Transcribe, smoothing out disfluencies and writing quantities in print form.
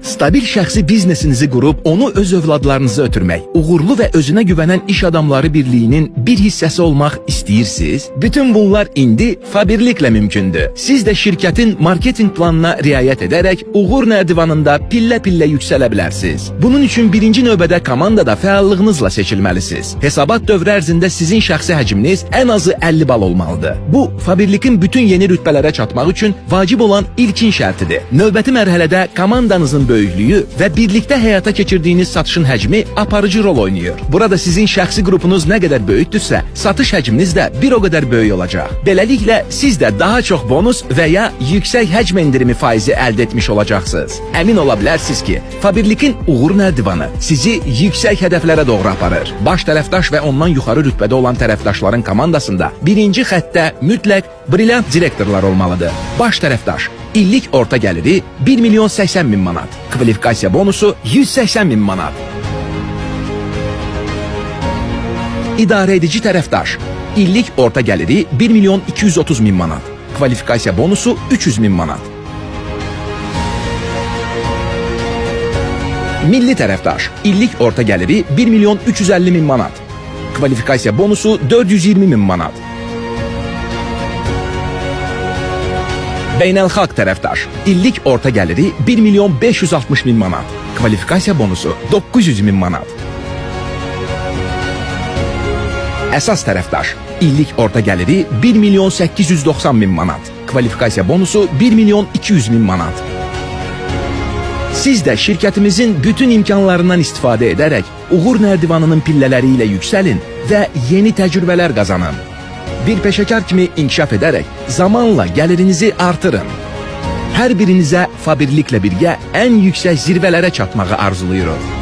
Stabil şəxsi biznesinizi qurub onu öz övladlarınıza ötürmək, uğurlu və özünə güvənən iş adamları birliyinin bir hissəsi olmaq istəyirsiniz? Bütün bunlar indi Fabirliklə mümkündür. Siz də şirkətin marketinq planına riayət edərək uğur nərdivanında pillə-pillə yüksələ bilərsiniz. Bunun üçün birinci növbədə komandada fəallığınızla seçilməlisiniz. Hesabat dövrü ərzində sizin şəxsi həcminiz ən azı 50 bal olmalıdır. Bu, Fabirlikin bütün yeni rütbələrə çatmaq üçün vacib olan ilkin şərtidir. Növbəti mərhələdə komandanızın böyüklüyü və birlikdə həyata keçirdiyiniz satışın həcmi aparıcı rol oynayır. Burada sizin şəxsi qrupunuz nə qədər böyükdürsə, satış həcminiz də bir o qədər böyük olacaq. Beləliklə, siz də daha çox bonus və ya yüksək həcm endirimi faizi əldə etmiş olacaqsınız. Əmin ola bilərsiniz ki, Fabirlikin uğur nərdivanı sizi yüksək hədəflərə doğru aparır. Baş tərəfdaş və ondan yuxarı rütbədə olan tərəfdaşların komandasında birinci xəttdə mütləq brilyant direktorlar olmalıdır. Baş tərəfdaş, illik orta gəliri 1 milyon 80 bin manat, kvalifikasiya bonusu 180 bin manat. İdarə edici tərəfdaş, illik orta gəliri 1 milyon 230 bin manat, kvalifikasiya bonusu 300 bin manat. Milli tərəfdaş, illik orta gəliri 1 milyon 350 bin manat, kvalifikasiya bonusu 420 bin manat. Beynəlxalq tərəfdaş, illik orta gəliri 1 milyon 560 bin manat, kvalifikasiya bonusu 900 bin manat. Əsas tərəfdaş, illik orta gəliri 1 milyon 890 bin manat, kvalifikasiya bonusu 1 milyon 200 bin manat. Siz də şirkətimizin bütün imkanlarından istifadə edərək uğur nərdivanının pillələri ilə yüksəlin və yeni təcrübələr qazanın. Bir peşəkar kimi inkişaf edərək zamanla gəlirinizi artırın. Hər birinizə Fabirliklə birgə ən yüksək zirvələrə çatmağı arzuluyuruq.